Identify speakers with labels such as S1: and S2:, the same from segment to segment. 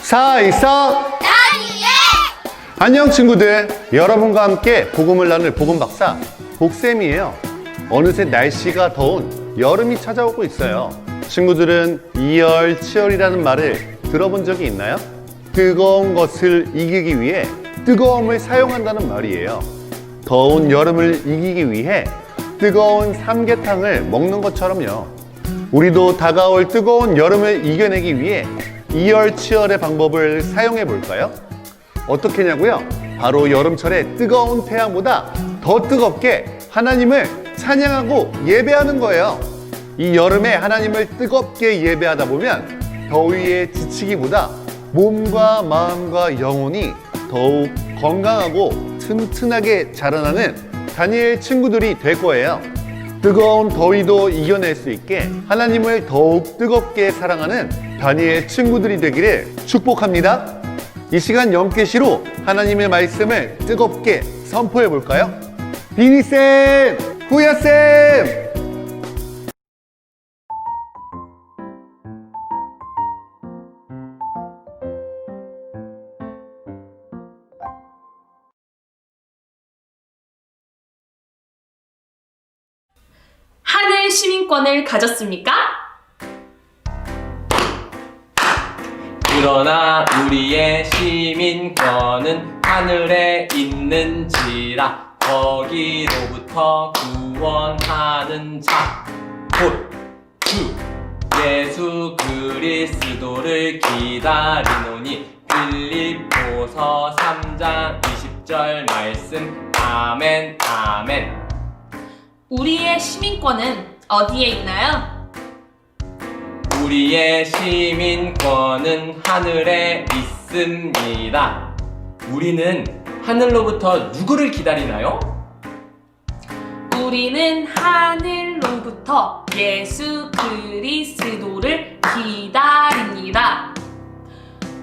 S1: 살아있어? 안녕 친구들, 여러분과 함께 복음을 나눌 복음박사 복쌤이에요. 어느새 날씨가 더운 여름이 찾아오고 있어요. 친구들은 이열치열이라는 말을 들어본 적이 있나요? 뜨거운 것을 이기기 위해 뜨거움을 사용한다는 말이에요. 더운 여름을 이기기 위해 뜨거운 삼계탕을 먹는 것처럼요. 우리도 다가올 뜨거운 여름을 이겨내기 위해 이열치열의 방법을 사용해 볼까요? 어떻게냐고요? 바로 여름철의 뜨거운 태양보다 더 뜨겁게 하나님을 찬양하고 예배하는 거예요. 이 여름에 하나님을 뜨겁게 예배하다 보면 더위에 지치기보다 몸과 마음과 영혼이 더욱 건강하고 튼튼하게 자라나는 다니엘 친구들이 될 거예요. 뜨거운 더위도 이겨낼 수 있게 하나님을 더욱 뜨겁게 사랑하는 다니엘 친구들이 되기를 축복합니다. 이 시간 영계시로 하나님의 말씀을 뜨겁게 선포해 볼까요? 비니쌤, 후야쌤!
S2: 하늘 시민권을 가졌습니까?
S3: 그러나 우리의 시민권은 하늘에 있는지라 거기로부터 구원하는 자 곧 주 예수 그리스도를 기다리노니 빌립보서 3장 20절 말씀. 아멘 아멘.
S2: 우리의 시민권은 어디에 있나요?
S3: 우리의 시민권은 하늘에 있습니다. 우리는 하늘로부터 누구를 기다리나요?
S2: 우리는 하늘로부터 예수 그리스도를 기다립니다.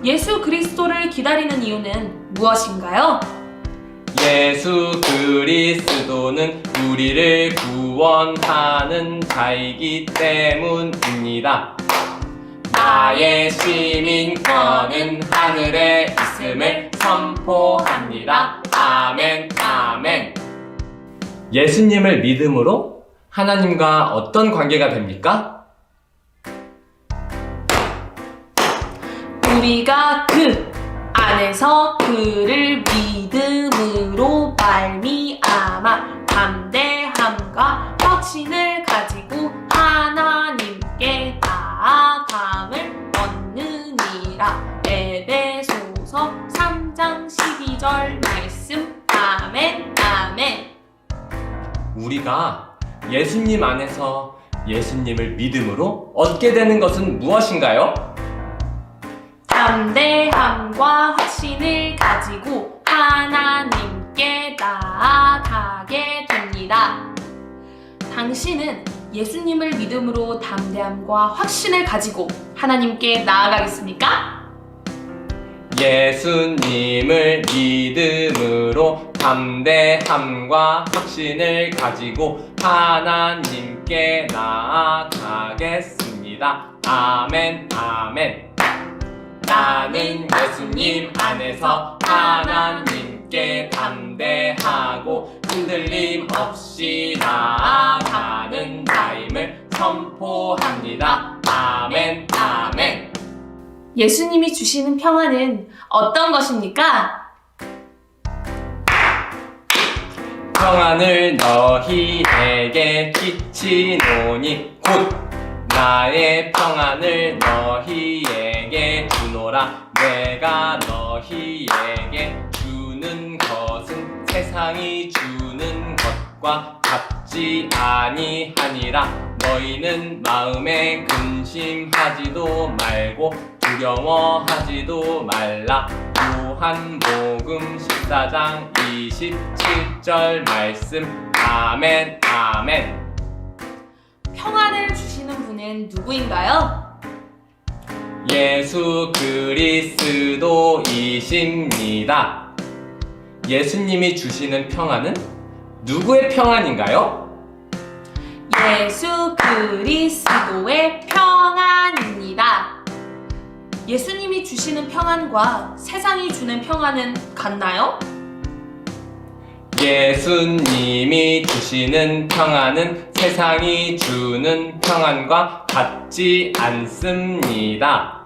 S2: 예수 그리스도를 기다리는 이유는 무엇인가요?
S3: 예수 그리스도는 우리를 구원하는 자이기 때문입니다. 나의 시민권은 하늘에 있음을 선포합니다. 아멘 아멘. 예수님을 믿음으로 하나님과 어떤 관계가 됩니까?
S2: 우리가 그 안에서 그를 믿음으로 말미암아 담대함과 확신을 가지고 하나님께 나아감을 얻느니라. 에베소서 3장 12절 말씀. 아멘 아멘.
S3: 우리가 예수님 안에서 예수님을 믿음으로 얻게 되는 것은 무엇인가요?
S2: 담대함과 확신을 가지고 하나님께 나아가게 됩니다. 당신은 예수님을 믿음으로 담대함과 확신을 가지고 하나님께 나아가겠습니까?
S3: 예수님을 믿음으로 담대함과 확신을 가지고 하나님께 나아가겠습니다. 아멘 아멘. 나는 예수님 안에서 하나님께 담대하고 흔들림 없이 나아가는 자임을 선포합니다. 아멘 아멘.
S2: 예수님이 주시는 평안은 어떤 것입니까?
S3: 평안을 너희에게 끼치노니 곧 나의 평안을 너희에게 주노라. 내가 너희에게 주는 것은 세상이 주는 것과 같지 아니하니라. 너희는 마음에 근심하지도 말고 두려워하지도 말라. 요한복음 14장 27절 말씀. 아멘 아멘.
S2: 평안을 주시는 분은 누구인가요?
S3: 예수 그리스도이십니다. 예수님이 주시는 평안은 누구의 평안인가요?
S2: 예수 그리스도의 평안입니다. 예수님이 주시는 평안과 세상이 주는 평안은 같나요?
S3: 예수님이 주시는 평안은 세상이 주는 평안과 같지 않습니다.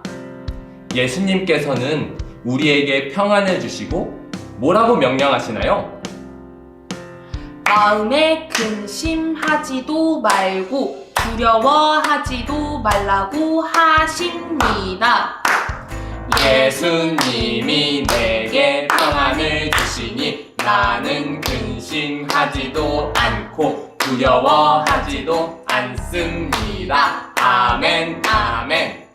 S3: 예수님께서는 우리에게 평안을 주시고 뭐라고 명령하시나요?
S2: 마음에 근심하지도 말고 두려워하지도 말라고 하십니다.
S3: 예수님이 내게 평안을 주시니 나는 근심하지도 않고 두려워하지도 않습니다. 아멘, 아멘.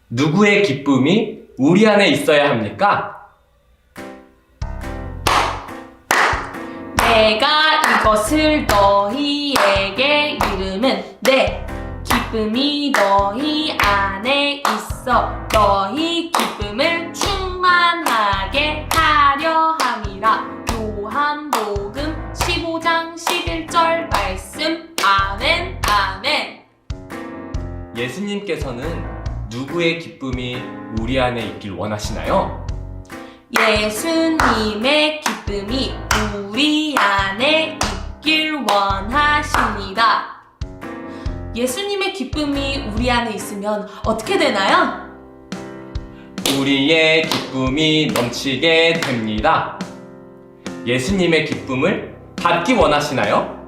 S3: 누구의 기쁨이 우리 안에 있어야 합니까?
S2: 내가 이것을 너희에게 이르면 내 기쁨이 너희 안에 있어 너희 기쁨을 충만하게 하려 함이라. 요한복음 15장 11절 말씀. 아멘, 아멘.
S3: 예수님께서는 누구의 기쁨이 우리 안에 있길 원하시나요?
S2: 예수님의 기쁨이 우리 안에 있길 원하십니다. 예수님의 기쁨이 우리 안에 있으면 어떻게 되나요?
S3: 우리의 기쁨이 넘치게 됩니다. 예수님의 기쁨을 받기 원하시나요?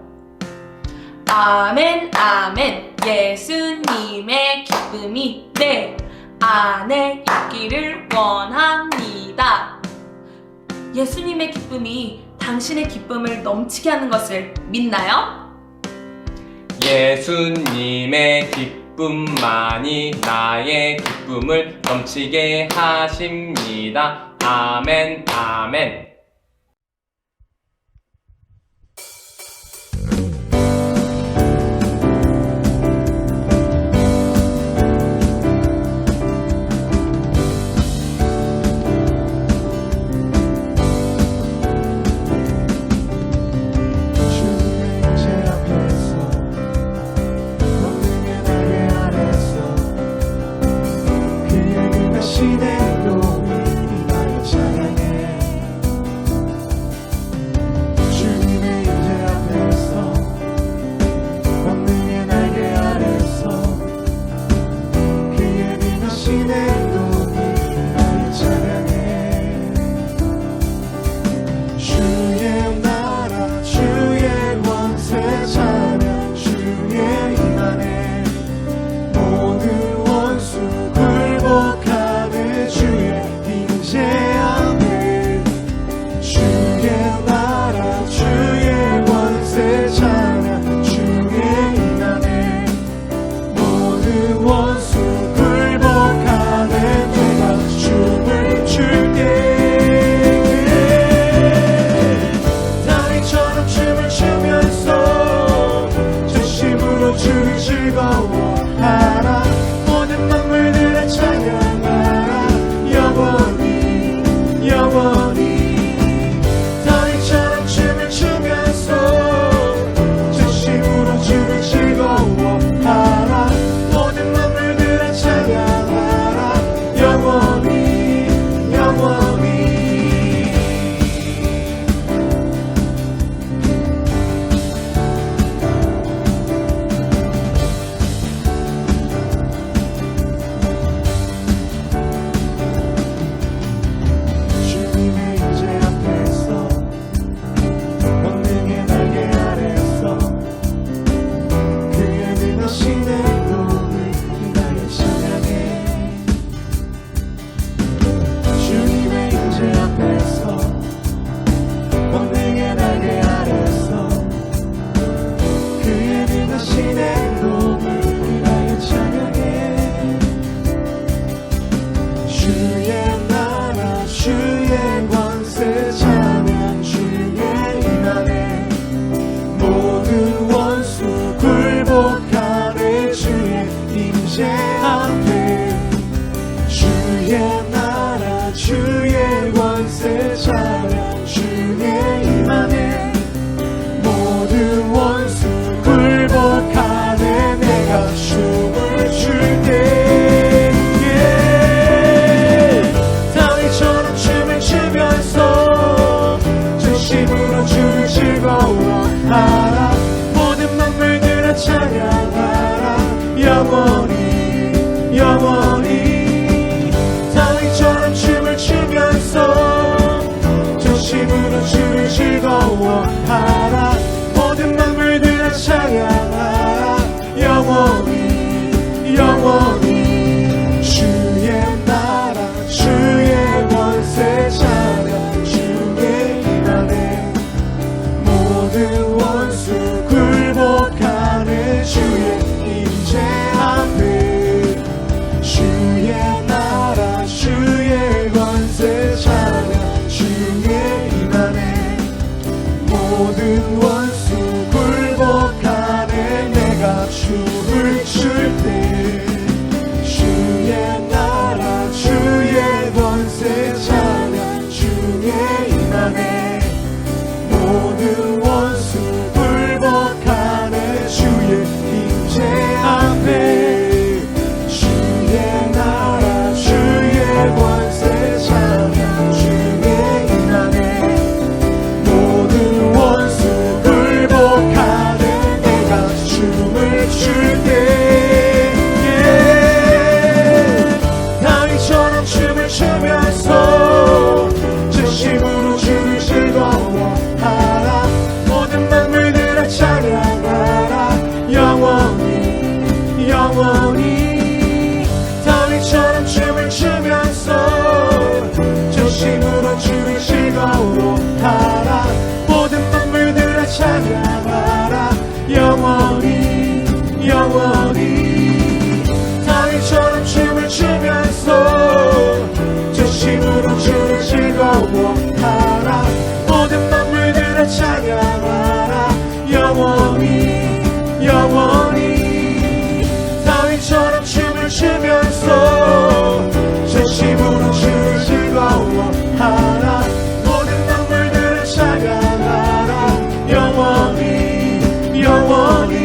S2: 아멘, 아멘. 예수님의 기쁨이 내 안에 있기를 원합니다. 예수님의 기쁨이 당신의 기쁨을 넘치게 하는 것을 믿나요?
S3: 예수님의 기쁨만이 나의 기쁨을 넘치게 하십니다. 아멘, 아멘.
S4: 진심으로 주를 즐거워하라. 모든 만물들아 찬양하라. 영원히 영원히 다윗처럼 춤을 추면서 전심으로 주를 즐거워하라. 모든 만물들아 찬양하라. 영원히 영원히 다윗처럼 춤을 추면서 전심으로 주를 즐거워하라. 모든 만물들아 찬양하라. 영원히 영원히 다윗처럼 춤을 추면서 전심으로 주를 즐거워하라. 모든 만물들아 찬양하라. 영원히 영원히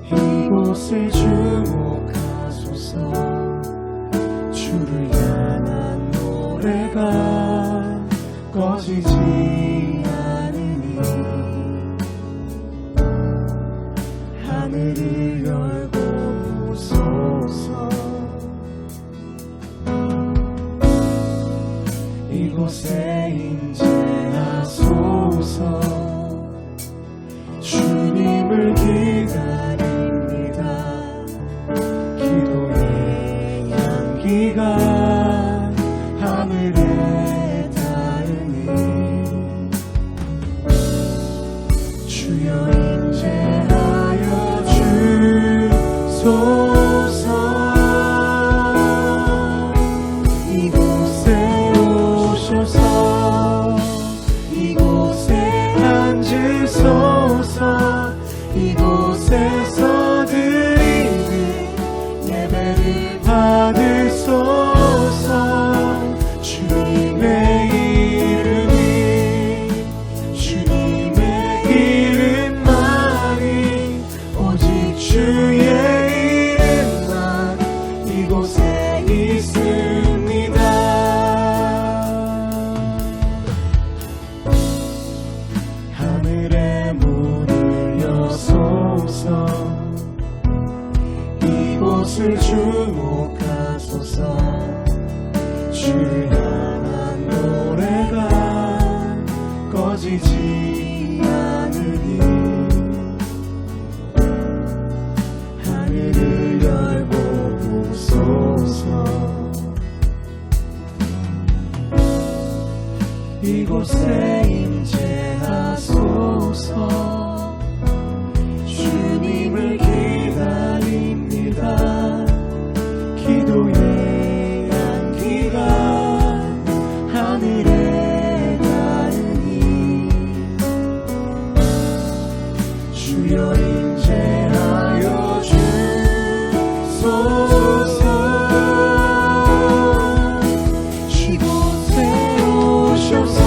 S4: 이곳을 주목하소서. 주를 향한 노래가 꺼지지 않으니 하늘을 열고 보소서. 이곳에 임재하소서. 주님을 기다립니다. 기도의 향기가 하늘에 닿으니 주여 임재하여 주소서. 이곳에 오셔서 이곳에 앉으소서. 이곳에서 드리는 예배를 받으소서. 주님의 이름이 주님의 이름만이 오직 주의 이름만 이곳에 있습니다. 하늘의 문을 여소서. 이곳을 주목하소서. 주를 향한 노래가 꺼지지 않으니 하늘을 열고 보소서. 이곳에 임재하소서. 주님을 기다립니다. 기도의 향기가 하늘에 닿으니 주여 임재하여 주소서. 이곳에 오셔서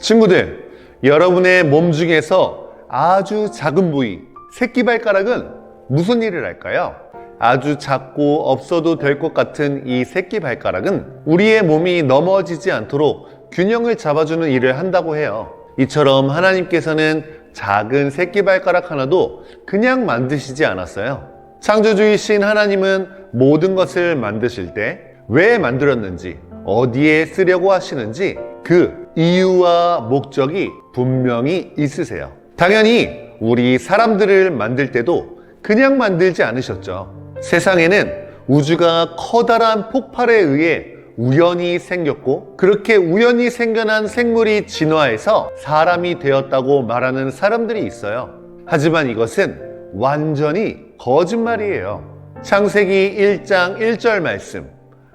S1: 친구들, 여러분의 몸 중에서 아주 작은 부위, 새끼발가락은 무슨 일을 할까요? 아주 작고 없어도 될 것 같은 이 새끼발가락은 우리의 몸이 넘어지지 않도록 균형을 잡아주는 일을 한다고 해요. 이처럼 하나님께서는 작은 새끼발가락 하나도 그냥 만드시지 않았어요. 창조주이신 하나님은 모든 것을 만드실 때 왜 만들었는지, 어디에 쓰려고 하시는지 그 이유와 목적이 분명히 있으세요. 당연히 우리 사람들을 만들 때도 그냥 만들지 않으셨죠. 세상에는 우주가 커다란 폭발에 의해 우연히 생겼고, 그렇게 우연히 생겨난 생물이 진화해서 사람이 되었다고 말하는 사람들이 있어요. 하지만 이것은 완전히 거짓말이에요. 창세기 1장 1절 말씀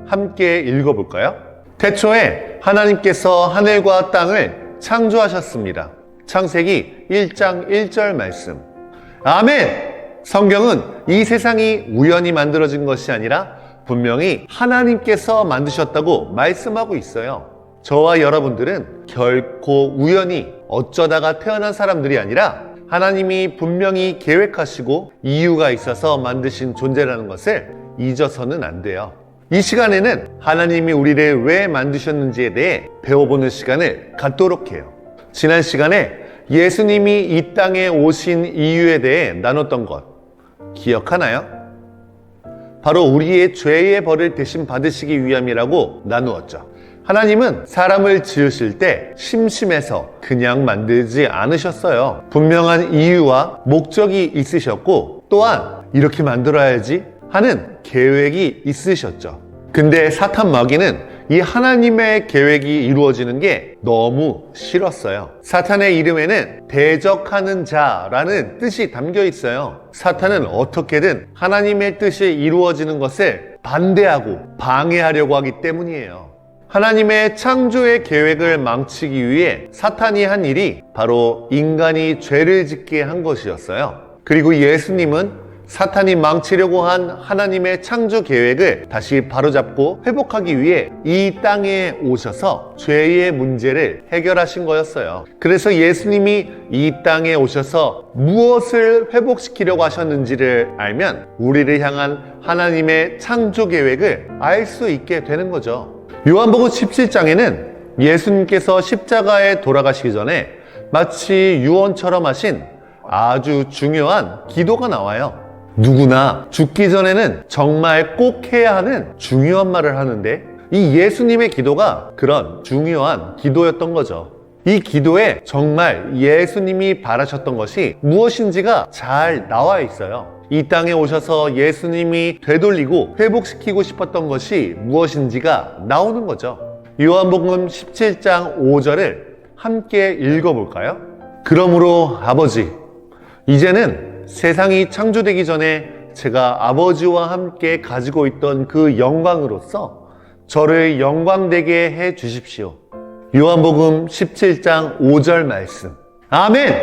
S1: 함께 읽어볼까요? 태초에 하나님께서 하늘과 땅을 창조하셨습니다. 창세기 1장 1절 말씀. 아멘! 성경은 이 세상이 우연히 만들어진 것이 아니라 분명히 하나님께서 만드셨다고 말씀하고 있어요. 저와 여러분들은 결코 우연히 어쩌다가 태어난 사람들이 아니라 하나님이 분명히 계획하시고 이유가 있어서 만드신 존재라는 것을 잊어서는 안 돼요. 이 시간에는 하나님이 우리를 왜 만드셨는지에 대해 배워보는 시간을 갖도록 해요. 지난 시간에 예수님이 이 땅에 오신 이유에 대해 나눴던 것 기억하나요? 바로 우리의 죄의 벌을 대신 받으시기 위함이라고 나누었죠. 하나님은 사람을 지으실 때 심심해서 그냥 만들지 않으셨어요. 분명한 이유와 목적이 있으셨고, 또한 이렇게 만들어야지 하는 계획이 있으셨죠. 근데 사탄 마귀는 이 하나님의 계획이 이루어지는 게 너무 싫었어요. 사탄의 이름에는 대적하는 자라는 뜻이 담겨 있어요. 사탄은 어떻게든 하나님의 뜻이 이루어지는 것을 반대하고 방해하려고 하기 때문이에요. 하나님의 창조의 계획을 망치기 위해 사탄이 한 일이 바로 인간이 죄를 짓게 한 것이었어요. 그리고 예수님은 사탄이 망치려고 한 하나님의 창조 계획을 다시 바로잡고 회복하기 위해 이 땅에 오셔서 죄의 문제를 해결하신 거였어요. 그래서 예수님이 이 땅에 오셔서 무엇을 회복시키려고 하셨는지를 알면 우리를 향한 하나님의 창조 계획을 알 수 있게 되는 거죠. 요한복음 17장에는 예수님께서 십자가에 돌아가시기 전에 마치 유언처럼 하신 아주 중요한 기도가 나와요. 누구나 죽기 전에는 정말 꼭 해야 하는 중요한 말을 하는데, 이 예수님의 기도가 그런 중요한 기도였던 거죠. 이 기도에 정말 예수님이 바라셨던 것이 무엇인지가 잘 나와 있어요. 이 땅에 오셔서 예수님이 되돌리고 회복시키고 싶었던 것이 무엇인지가 나오는 거죠. 요한복음 17장 5절을 함께 읽어볼까요? 그러므로 아버지, 이제는 세상이 창조되기 전에 제가 아버지와 함께 가지고 있던 그 영광으로서 저를 영광되게 해 주십시오. 요한복음 17장 5절 말씀. 아멘!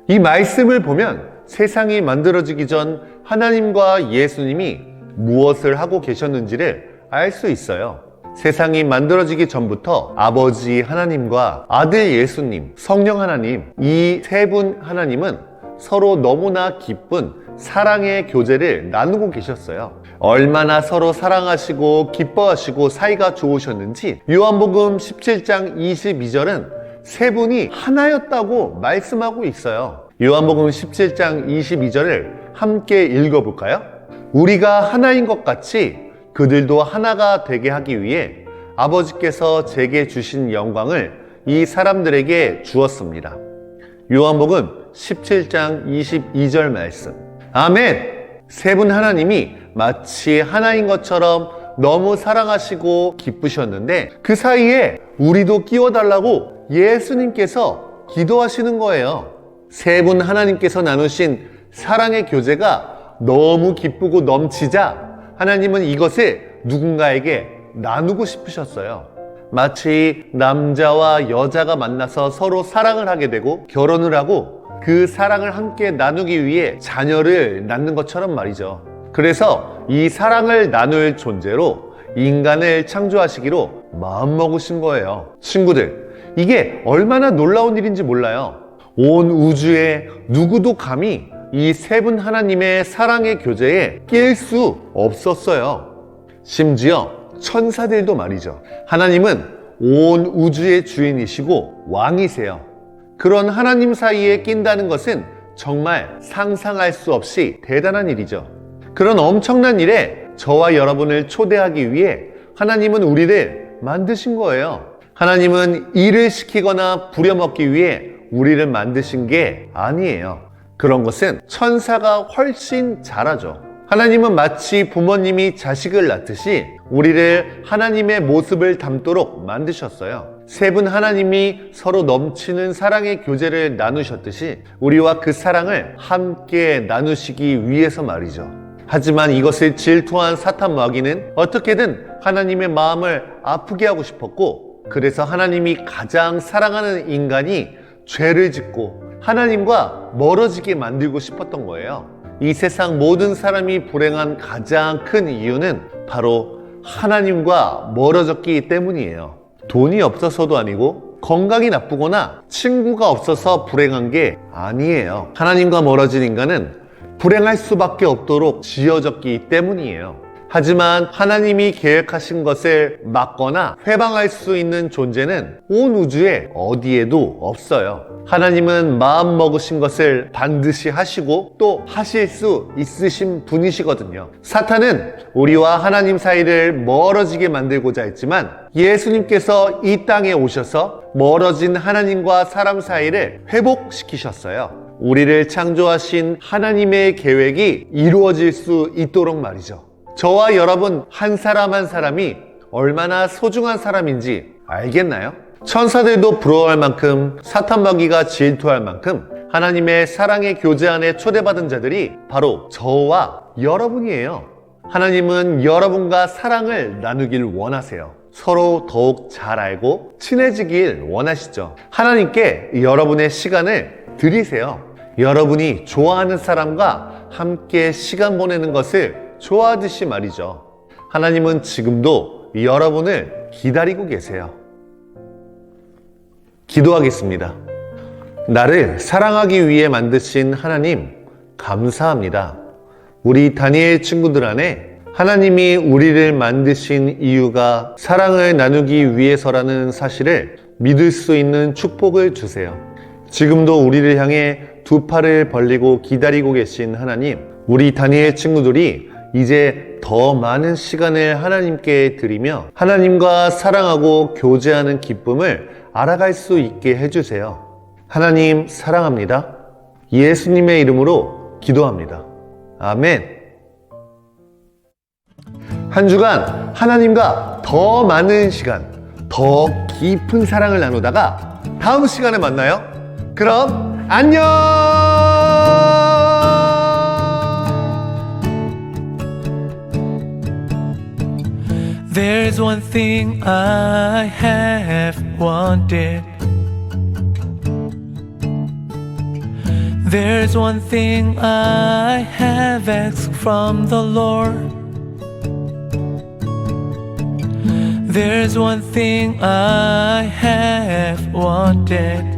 S1: 이 말씀을 보면 세상이 만들어지기 전 하나님과 예수님이 무엇을 하고 계셨는지를 알 수 있어요. 세상이 만들어지기 전부터 아버지 하나님과 아들 예수님, 성령 하나님, 이 세 분 하나님은 서로 너무나 기쁜 사랑의 교제를 나누고 계셨어요. 얼마나 서로 사랑하시고 기뻐하시고 사이가 좋으셨는지 요한복음 17장 22절은 세 분이 하나였다고 말씀하고 있어요. 요한복음 17장 22절을 함께 읽어볼까요? 우리가 하나인 것 같이 그들도 하나가 되게 하기 위해 아버지께서 제게 주신 영광을 이 사람들에게 주었습니다. 요한복음 17장 22절 말씀. 아멘! 세 분 하나님이 마치 하나인 것처럼 너무 사랑하시고 기쁘셨는데 그 사이에 우리도 끼워달라고 예수님께서 기도하시는 거예요. 세 분 하나님께서 나누신 사랑의 교제가 너무 기쁘고 넘치자 하나님은 이것을 누군가에게 나누고 싶으셨어요. 마치 남자와 여자가 만나서 서로 사랑을 하게 되고 결혼을 하고 그 사랑을 함께 나누기 위해 자녀를 낳는 것처럼 말이죠. 그래서 이 사랑을 나눌 존재로 인간을 창조하시기로 마음먹으신 거예요. 친구들, 이게 얼마나 놀라운 일인지 몰라요. 온 우주에 누구도 감히 이 세 분 하나님의 사랑의 교제에 낄 수 없었어요. 심지어 천사들도 말이죠. 하나님은 온 우주의 주인이시고 왕이세요. 그런 하나님 사이에 낀다는 것은 정말 상상할 수 없이 대단한 일이죠. 그런 엄청난 일에 저와 여러분을 초대하기 위해 하나님은 우리를 만드신 거예요. 하나님은 일을 시키거나 부려먹기 위해 우리를 만드신 게 아니에요. 그런 것은 천사가 훨씬 잘하죠. 하나님은 마치 부모님이 자식을 낳듯이 우리를 하나님의 모습을 닮도록 만드셨어요. 세 분 하나님이 서로 넘치는 사랑의 교제를 나누셨듯이 우리와 그 사랑을 함께 나누시기 위해서 말이죠. 하지만 이것을 질투한 사탄 마귀는 어떻게든 하나님의 마음을 아프게 하고 싶었고, 그래서 하나님이 가장 사랑하는 인간이 죄를 짓고 하나님과 멀어지게 만들고 싶었던 거예요. 이 세상 모든 사람이 불행한 가장 큰 이유는 바로 하나님과 멀어졌기 때문이에요. 돈이 없어서도 아니고 건강이 나쁘거나 친구가 없어서 불행한 게 아니에요. 하나님과 멀어진 인간은 불행할 수밖에 없도록 지어졌기 때문이에요. 하지만 하나님이 계획하신 것을 막거나 회방할 수 있는 존재는 온 우주에 어디에도 없어요. 하나님은 마음 먹으신 것을 반드시 하시고 또 하실 수 있으신 분이시거든요. 사탄은 우리와 하나님 사이를 멀어지게 만들고자 했지만 예수님께서 이 땅에 오셔서 멀어진 하나님과 사람 사이를 회복시키셨어요. 우리를 창조하신 하나님의 계획이 이루어질 수 있도록 말이죠. 저와 여러분 한 사람 한 사람이 얼마나 소중한 사람인지 알겠나요? 천사들도 부러워할 만큼, 사탄 마귀가 질투할 만큼 하나님의 사랑의 교제 안에 초대받은 자들이 바로 저와 여러분이에요. 하나님은 여러분과 사랑을 나누길 원하세요. 서로 더욱 잘 알고 친해지길 원하시죠. 하나님께 여러분의 시간을 드리세요. 여러분이 좋아하는 사람과 함께 시간 보내는 것을 좋아하듯이 말이죠. 하나님은 지금도 여러분을 기다리고 계세요. 기도하겠습니다. 나를 사랑하기 위해 만드신 하나님, 감사합니다. 우리 다니엘 친구들 안에 하나님이 우리를 만드신 이유가 사랑을 나누기 위해서라는 사실을 믿을 수 있는 축복을 주세요. 지금도 우리를 향해 두 팔을 벌리고 기다리고 계신 하나님, 우리 다니엘 친구들이 이제 더 많은 시간을 하나님께 드리며 하나님과 사랑하고 교제하는 기쁨을 알아갈 수 있게 해주세요. 하나님 사랑합니다. 예수님의 이름으로 기도합니다. 아멘. 한 주간 하나님과 더 많은 시간, 더 깊은 사랑을 나누다가 다음 시간에 만나요. 그럼 안녕!
S4: There's one thing I have wanted. There's one thing I have asked from the Lord. There's one thing I have wanted.